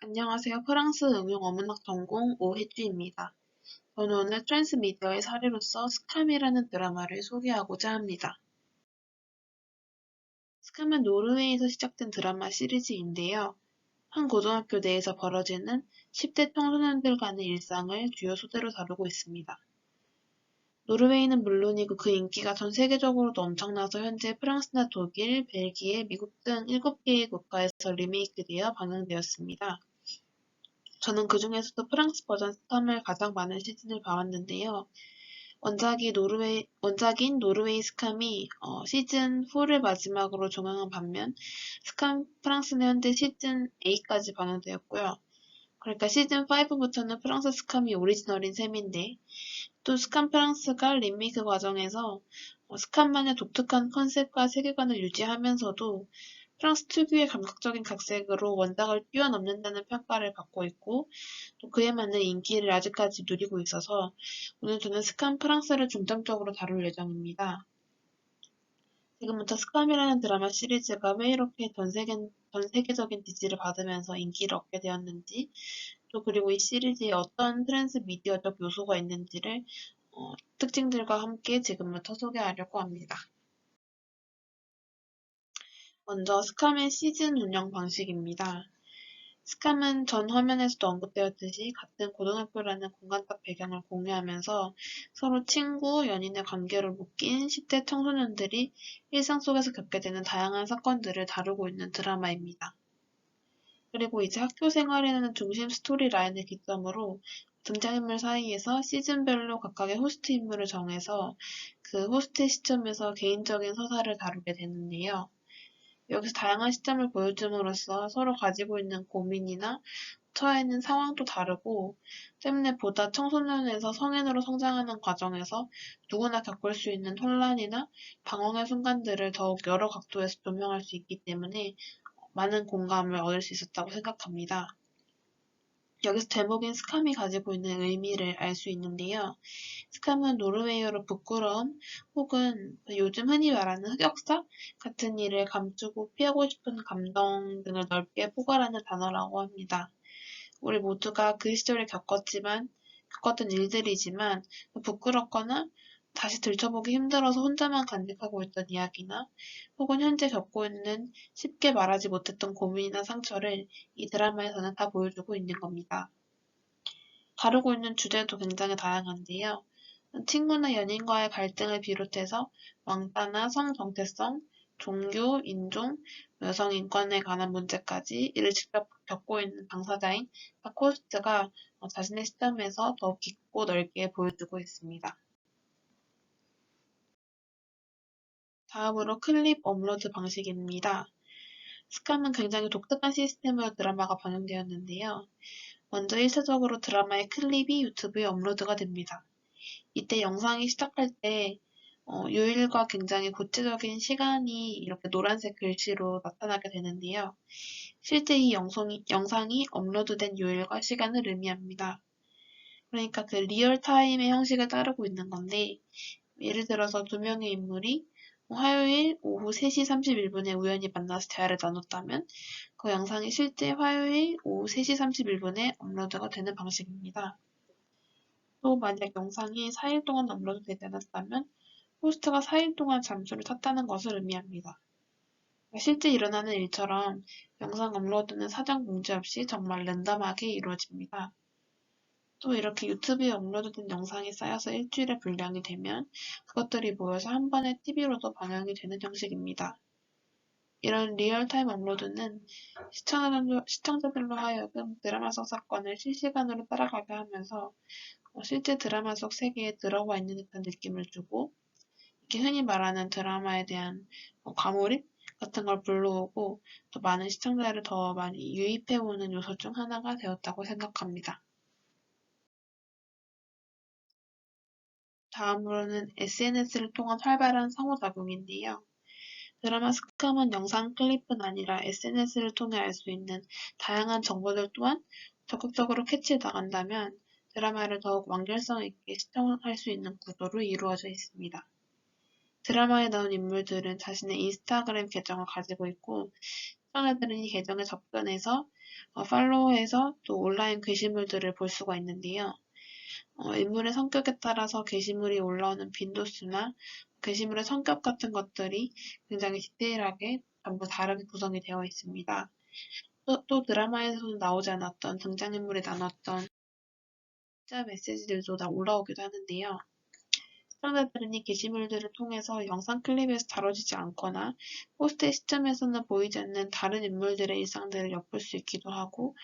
안녕하세요. 프랑스 응용 어문학 전공 오혜주입니다. 저는 오늘 트랜스미디어의 사례로서 스캄이라는 드라마를 소개하고자 합니다. 스캄은 노르웨이에서 시작된 드라마 시리즈인데요. 한 고등학교 내에서 벌어지는 10대 청소년들 간의 일상을 주요 소재로 다루고 있습니다. 노르웨이는 물론이고 그 인기가 전 세계적으로도 엄청나서 현재 프랑스나 독일, 벨기에, 미국 등 7개의 국가에서 리메이크되어 방영되었습니다. 저는 그중에서도 프랑스 버전 스캄을 가장 많은 시즌을 봐왔는데요. 원작인 노르웨이 스캄이 시즌 4를 마지막으로 종영한 반면 스캄 프랑스는 현재 시즌 8까지 방영되었고요. 그러니까 시즌 5부터는 프랑스 스캄이 오리지널인 셈인데 또 스캄 프랑스가 리메이크 과정에서 스캄만의 독특한 컨셉과 세계관을 유지하면서도 프랑스 특유의 감각적인 각색으로 원작을 뛰어넘는다는 평가를 받고 있고 또 그에 맞는 인기를 아직까지 누리고 있어서 오늘 저는 스캄 프랑스를 중점적으로 다룰 예정입니다. 지금부터 스캄이라는 드라마 시리즈가 왜 이렇게 전 세계적인 지지를 받으면서 인기를 얻게 되었는지 또 그리고 이 시리즈에 어떤 트랜스미디어적 요소가 있는지를 특징들과 함께 지금부터 소개하려고 합니다. 먼저 스캄의 시즌 운영 방식입니다. 스캄은 전 화면에서도 언급되었듯이 같은 고등학교라는 공간적 배경을 공유하면서 서로 친구, 연인의 관계로 묶인 10대 청소년들이 일상 속에서 겪게 되는 다양한 사건들을 다루고 있는 드라마입니다. 그리고 이제 학교 생활이라는 중심 스토리 라인을 기점으로 등장인물 사이에서 시즌별로 각각의 호스트 인물을 정해서 그 호스트의 시점에서 개인적인 서사를 다루게 되는데요. 여기서 다양한 시점을 보여줌으로써 서로 가지고 있는 고민이나 처해 있는 상황도 다르고 때문에 보다 청소년에서 성인으로 성장하는 과정에서 누구나 겪을 수 있는 혼란이나 방황의 순간들을 더욱 여러 각도에서 조명할 수 있기 때문에 많은 공감을 얻을 수 있었다고 생각합니다. 여기서 제목인 스캄이 가지고 있는 의미를 알 수 있는데요. 스캄은 노르웨이어로 부끄러움 혹은 요즘 흔히 말하는 흑역사 같은 일을 감추고 피하고 싶은 감정 등을 넓게 포괄하는 단어라고 합니다. 우리 모두가 그 시절에 겪었던 일들이지만 부끄럽거나 다시 들춰보기 힘들어서 혼자만 간직하고 있던 이야기나 혹은 현재 겪고 있는 쉽게 말하지 못했던 고민이나 상처를 이 드라마에서는 다 보여주고 있는 겁니다. 다루고 있는 주제도 굉장히 다양한데요. 친구나 연인과의 갈등을 비롯해서 왕따나 성 정체성, 종교, 인종, 여성 인권에 관한 문제까지 이를 직접 겪고 있는 당사자인 각 호스트가 자신의 시점에서 더욱 깊고 넓게 보여주고 있습니다. 다음으로 클립 업로드 방식입니다. 스캄은 굉장히 독특한 시스템으로 드라마가 방영되었는데요. 먼저 1차적으로 드라마의 클립이 유튜브에 업로드가 됩니다. 이때 영상이 시작할 때 요일과 굉장히 구체적인 시간이 이렇게 노란색 글씨로 나타나게 되는데요. 실제 이 영상이 업로드된 요일과 시간을 의미합니다. 그러니까 그 리얼타임의 형식을 따르고 있는 건데 예를 들어서 두 명의 인물이 화요일 오후 3시 31분에 우연히 만나서 대화를 나눴다면 그 영상이 실제 화요일 오후 3시 31분에 업로드가 되는 방식입니다. 또 만약 영상이 4일 동안 업로드되지 않았다면 호스트가 4일 동안 잠수를 탔다는 것을 의미합니다. 실제 일어나는 일처럼 영상 업로드는 사전 공지 없이 정말 랜덤하게 이루어집니다. 또 이렇게 유튜브에 업로드된 영상이 쌓여서 일주일의 분량이 되면 그것들이 모여서 한 번에 TV로도 방영이 되는 형식입니다. 이런 리얼타임 업로드는 시청자들로 하여금 드라마 속 사건을 실시간으로 따라가게 하면서 실제 드라마 속 세계에 들어와 있는 듯한 느낌을 주고 이렇게 흔히 말하는 드라마에 대한 과몰입 같은 걸 불러오고 또 많은 시청자를 더 많이 유입해오는 요소 중 하나가 되었다고 생각합니다. 다음으로는 SNS를 통한 활발한 상호작용인데요. 드라마 스캄은 영상 클립뿐 아니라 SNS를 통해 알 수 있는 다양한 정보들 또한 적극적으로 캐치해 나간다면 드라마를 더욱 완결성 있게 시청할 수 있는 구도로 이루어져 있습니다. 드라마에 나온 인물들은 자신의 인스타그램 계정을 가지고 있고 시청자들은 이 계정에 접근해서 팔로우해서 또 온라인 게시물들을 볼 수가 있는데요. 인물의 성격에 따라서 게시물이 올라오는 빈도수나 게시물의 성격 같은 것들이 굉장히 디테일하게 전부 다르게 구성이 되어 있습니다. 또 드라마에서는 나오지 않았던 등장인물이 나눴던 문자 메시지들도 다 올라오기도 하는데요. 시청자들은 이 게시물들을 통해서 영상 클립에서 다뤄지지 않거나 포스트의 시점에서는 보이지 않는 다른 인물들의 일상들을 엿볼 수 있기도 하고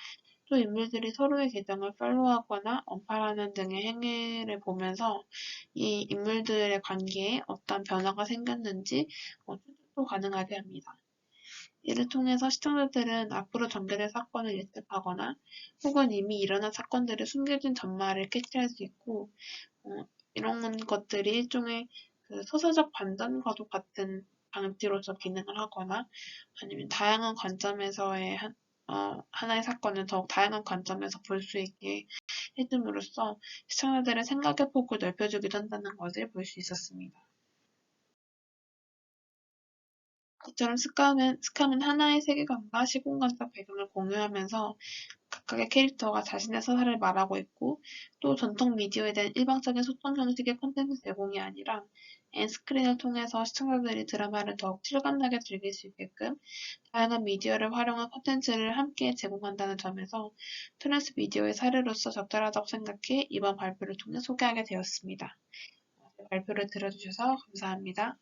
또 인물들이 서로의 계정을 팔로우하거나 언팔하는 등의 행위를 보면서 이 인물들의 관계에 어떤 변화가 생겼는지 추측도 가능하게 합니다. 이를 통해서 시청자들은 앞으로 전개될 사건을 예측하거나 혹은 이미 일어난 사건들의 숨겨진 전말을 캐치할 수 있고 이런 것들이 일종의 그 소설적 반전과도 같은 장치로서 기능을 하거나 아니면 다양한 관점에서의 하나의 사건을 더욱 다양한 관점에서 볼 수 있게 해줌으로써 시청자들의 생각의 폭을 넓혀주기도 한다는 것을 볼 수 있었습니다. 이처럼 스캄은 하나의 세계관과 시공간적 배경을 공유하면서 각각의 캐릭터가 자신의 서사를 말하고 있고 또 전통 미디어에 대한 일방적인 소통 형식의 콘텐츠 제공이 아니라 엔스크린을 통해서 시청자들이 드라마를 더욱 실감나게 즐길 수 있게끔 다양한 미디어를 활용한 콘텐츠를 함께 제공한다는 점에서 트랜스미디어의 사례로서 적절하다고 생각해 이번 발표를 통해 소개하게 되었습니다. 발표를 들어주셔서 감사합니다.